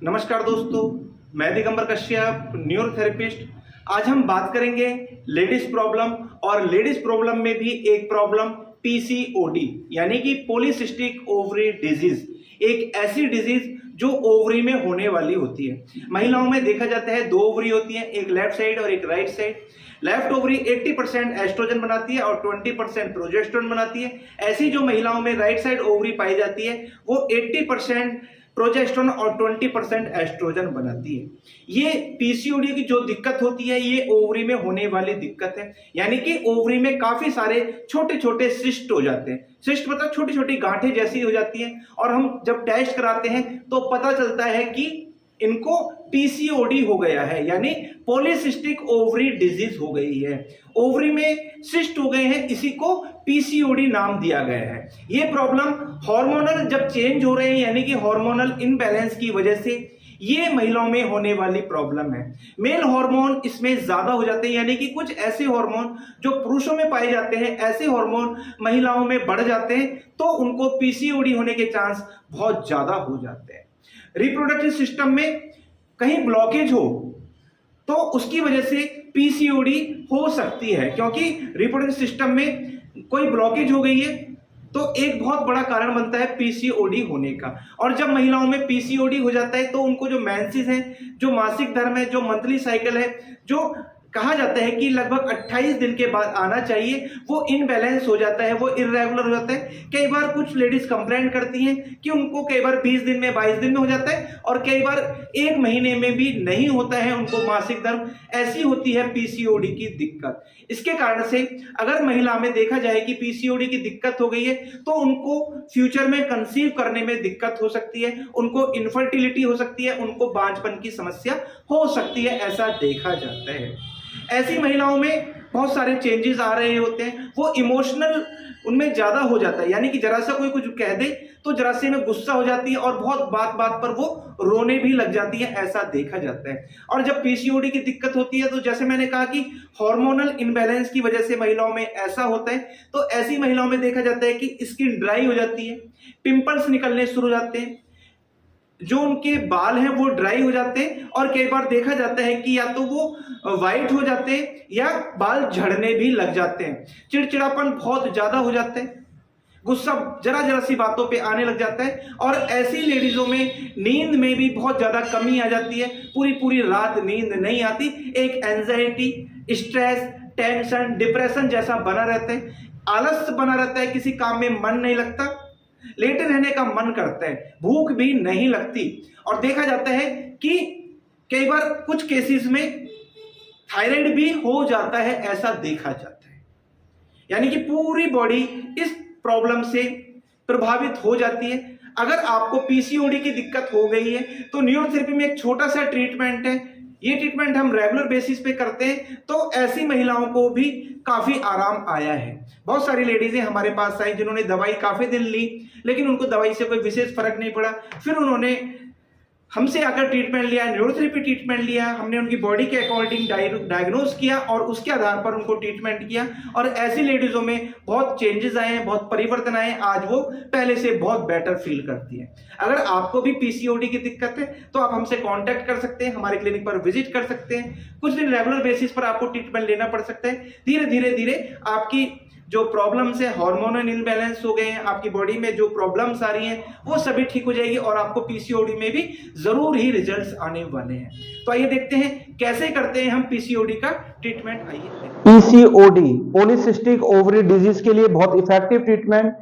नमस्कार दोस्तों, मैं दिगंबर कश्यप, न्यूरोथेरेपिस्ट। आज हम बात करेंगे लेडीज प्रॉब्लम, और लेडीज प्रॉब्लम में भी एक प्रॉब्लम पीसीओडी यानी कि पॉलीसिस्टिक ओवरी डिजीज, एक ऐसी डिजीज जो ओवरी में होने वाली होती है। महिलाओं में देखा जाता है दो ओवरी होती है, एक लेफ्ट साइड और एक right side. Left ovary 80% oestrogen बनाती है और 20% प्रोजेस्टेरोन बनाती है। ऐसी जो महिलाओं में राइट साइड ओवरी पाई जाती है वो 80% प्रोजेस्टेरोन और 20% एस्ट्रोजन बनाती है। ये पीसीओडी की जो दिक्कत होती है ये ओवरी में होने वाली दिक्कत है, यानी कि ओवरी में काफी सारे छोटे छोटे सिस्ट हो जाते हैं। सिस्ट मतलब छोटी छोटी गांठें जैसी हो जाती हैं, और हम जब टेस्ट कराते हैं तो पता चलता है कि इनको पीसीओडी हो गया है, यानी पॉलीसिस्टिक ओवरी डिजीज हो गई है। ओवरी में सिस्ट हो गए हैं, इसी को पीसीओडी नाम दिया गया है। ये प्रॉब्लम हार्मोनल जब चेंज हो रहे हैं, यानी कि हार्मोनल इनबैलेंस की वजह से ये महिलाओं में होने वाली प्रॉब्लम है। मेल हार्मोन इसमें ज्यादा हो जाते हैं, यानी कि कुछ ऐसे हार्मोन जो पुरुषों में पाए जाते हैं, ऐसे हार्मोन महिलाओं में बढ़ जाते हैं, तो उनको पीसीओडी होने के चांस बहुत ज्यादा हो जाते हैं। रिप्रोडक्टिव सिस्टम में कहीं ब्लॉकेज हो तो उसकी वजह से पीसीओडी हो सकती है, क्योंकि रिप्रोडक्टिव सिस्टम में कोई ब्लॉकेज हो गई है तो एक बहुत बड़ा कारण बनता है पीसीओडी होने का। और जब महिलाओं में पीसीओडी हो जाता है तो उनको जो मेंसेस है, जो मासिक धर्म है, जो मंथली साइकिल है, जो कहा जाता है कि लगभग 28 दिन के बाद आना चाहिए, वो इनबैलेंस हो जाता है, वो इर्रेगुलर हो जाता है। कई बार कुछ लेडीज कंप्लेंट करती हैं कि उनको कई बार 20 दिन में, 22 दिन में हो जाता है, और कई बार 1 महीने में भी नहीं होता है उनको मासिक धर्म। ऐसी होती है पीसीओडी की दिक्कत। इसके कारण से अगर महिला में देखा जाए कि पीसीओडी की दिक्कत हो गई है तो उनको फ्यूचर में कंसीव करने में दिक्कत हो सकती है, उनको इनफर्टिलिटी हो सकती है, उनको बांझपन की समस्या हो सकती है, ऐसा देखा जाता है। ऐसी महिलाओं में बहुत सारे चेंजेस आ रहे होते हैं, वो इमोशनल उनमें ज्यादा हो जाता है, यानी कि जरा सा कोई कुछ कह दे तो जरा से में गुस्सा हो जाती है और बहुत बात बात पर वो रोने भी लग जाती है, ऐसा देखा जाता है। और जब पीसीओडी की दिक्कत होती है तो जैसे मैंने कहा कि हार्मोनल इनबैलेंस की वजह से महिलाओं में ऐसा होता है, तो ऐसी महिलाओं में देखा जाता है कि स्किन ड्राई हो जाती है, पिंपल्स निकलने शुरू हो जाते हैं, जो उनके बाल हैं वो ड्राई हो जाते हैं, और कई बार देखा जाता है कि या तो वो व्हाइट हो जाते हैं या बाल झड़ने भी लग जाते हैं, चिड़चिड़ापन बहुत ज्यादा हो जाता है, गुस्सा जरा जरा सी बातों पे आने लग जाता है। और ऐसी लेडीजों में नींद में भी बहुत ज्यादा कमी आ जाती है, पूरी पूरी रात नींद नहीं आती, एक एंजाइटी, स्ट्रेस, टेंशन, डिप्रेशन जैसा बना रहता है, आलस बना रहता है, किसी काम में मन नहीं लगता, लेटे रहने का मन करता है, भूख भी नहीं लगती। और देखा जाता है कि कई बार कुछ केसेस में थायराइड भी हो जाता है, ऐसा देखा जाता है। यानी कि पूरी बॉडी इस प्रॉब्लम से प्रभावित हो जाती है। अगर आपको पीसीओडी की दिक्कत हो गई है तो न्यूरोथेरेपी में एक छोटा सा ट्रीटमेंट है, ये ट्रीटमेंट हम रेगुलर बेसिस पे करते हैं, तो ऐसी महिलाओं को भी काफी आराम आया है। बहुत सारी लेडीजें हमारे पास आई जिन्होंने दवाई काफी दिन ली, लेकिन उनको दवाई से कोई विशेष फर्क नहीं पड़ा। फिर उन्होंने हमसे आकर ट्रीटमेंट लिया, न्यूरोथेरेपी ट्रीटमेंट लिया, हमने उनकी बॉडी के अकॉर्डिंग डायग्नोज किया और उसके आधार पर उनको ट्रीटमेंट किया। और ऐसी लेडीजों में बहुत चेंजेस आए हैं, बहुत परिवर्तन आए हैं, आज वो पहले से बहुत बेटर फील करती है। अगर आपको भी पीसीओडी की दिक्कत है तो आप हमसे कांटेक्ट कर सकते हैं, हमारे क्लिनिक पर विजिट कर सकते हैं। कुछ दिन रेगुलर बेसिस पर आपको ट्रीटमेंट लेना पड़ सकता है। धीरे धीरे धीरे आपकी जो प्रॉब्लम्स है, हार्मोनल इनबैलेंस हो गए हैं, आपकी बॉडी में जो प्रॉब्लम्स आ रही हैं वो सभी ठीक हो जाएगी, और आपको पीसीओडी में भी जरूर ही रिजल्ट्स आने वाले हैं। तो आइए देखते हैं कैसे करते हैं हम पीसीओडी का ट्रीटमेंट। आइए, पीसीओडी पॉलीसिस्टिक ओवरी डिजीज के लिए बहुत इफेक्टिव ट्रीटमेंट,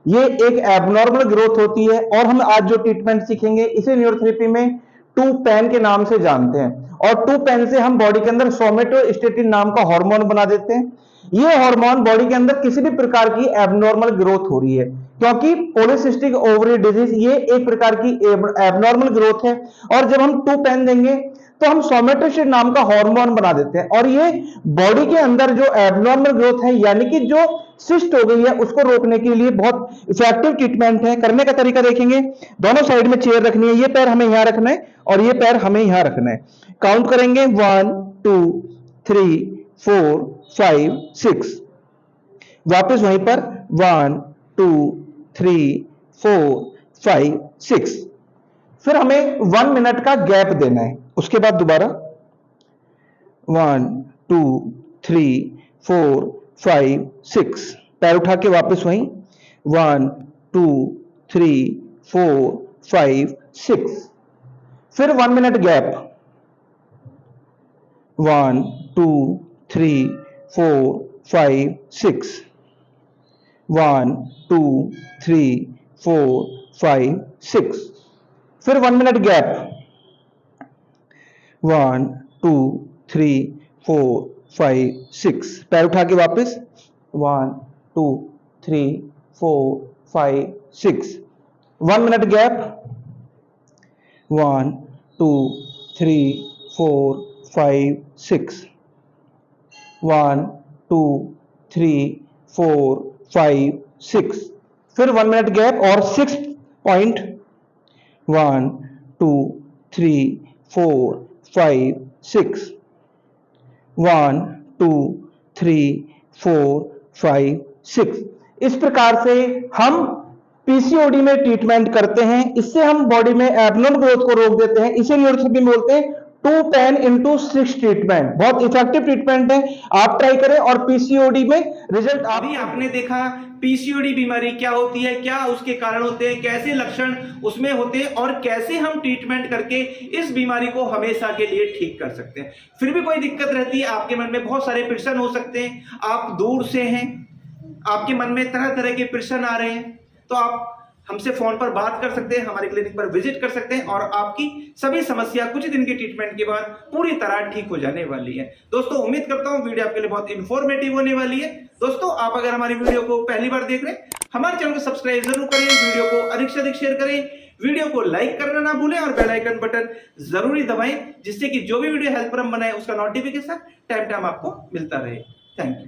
ये एक एबनॉर्मल ग्रोथ होती है। और हम आज जो ट्रीटमेंट सीखेंगे इसे न्यूरोथेरेपी में 2-PAN के नाम से जानते हैं। और 2-PAN से हम बॉडी के अंदर सोमेटोस्टेटिन नाम का हार्मोन बना देते हैं। ये हार्मोन बॉडी के अंदर किसी भी प्रकार की एबनॉर्मल ग्रोथ हो रही है, क्योंकि पॉलीसिस्टिक ओवरी डिजीज ये एक प्रकार की एबनॉर्मल ग्रोथ है। और जब हम 2-PAN देंगे तो हम सोमेटोस्टेटिन नाम का हार्मोन बना देते हैं, और ये बॉडी के अंदर जो एबनॉर्मल ग्रोथ है, यानी कि जो सिस्ट हो गई है, उसको रोकने के लिए बहुत इफेक्टिव ट्रीटमेंट है। करने का तरीका देखेंगे, दोनों साइड में चेयर रखनी है, ये पैर हमें यहां रखना है और ये पैर हमें यहां रखना है। काउंट करेंगे 1 2 3 4 5 6, वापस वहीं पर 1 2 3 4 5 6। फिर हमें 1 मिनट का गैप देना है। उसके बाद दोबारा 1 2 3 4 5 6, पैर उठा के वापस वहीं 1 2 3 4 5 6, फिर 1 मिनट गैप 1 2 3 4 5 6, 1 2 3 4 5 6, फिर 1 मिनट गैप 1 2 3 4 5 6, पैर उठा के वापस 1 2 3 4 5 6, 1 मिनट गैप 1 2 3 4 5 6, 1 2 3 4 5 6, फिर 1 मिनट गैप और 6 पॉइंट 1 2 3 4 5 6, 1 2 3 4 5 6। इस प्रकार से हम पीसीओडी में ट्रीटमेंट करते हैं। इससे हम बॉडी में एबनॉर्मल ग्रोथ को रोक देते हैं। इसे न्यूरोथेरेपी में बोलते हैं 210x6 ट्रीटमेंट। बहुत इफेक्टिव ट्रीटमेंट है, आप ट्राई करें और पीसीओडी में रिजल्ट। अभी आपने देखा पीसीओडी बीमारी क्या होती है, क्या उसके कारण होते हैं, कैसे लक्षण उसमें होते हैं और कैसे हम ट्रीटमेंट करके इस बीमारी को हमेशा के लिए ठीक कर सकते हैं। फिर भी कोई दिक्कत रहती है, आपके मन में बहुत सारे प्रश्न हो सकते हैं, आप दूर से हैं, आपके मन में तरह तरह के प्रश्न आ रहे हैं, तो आप हमसे फोन पर बात कर सकते हैं, हमारे क्लिनिक पर विजिट कर सकते हैं और आपकी सभी समस्या कुछ दिन के ट्रीटमेंट के बाद पूरी तरह ठीक हो जाने वाली है। दोस्तों उम्मीद करता हूं वीडियो आपके लिए बहुत इंफॉर्मेटिव होने वाली है। दोस्तों आप अगर हमारी वीडियो को पहली बार देख रहे हैं, हमारे चैनल को सब्सक्राइब जरूर करें, वीडियो को अधिक से अधिक शेयर करें, वीडियो को लाइक करना ना भूलें और बेल आइकन बटन जरूरी दबाएं, जिससे कि जो भी वीडियो हेल्प पर हम बनाए उसका नोटिफिकेशन टाइम टाइम आपको मिलता रहे। Thank you.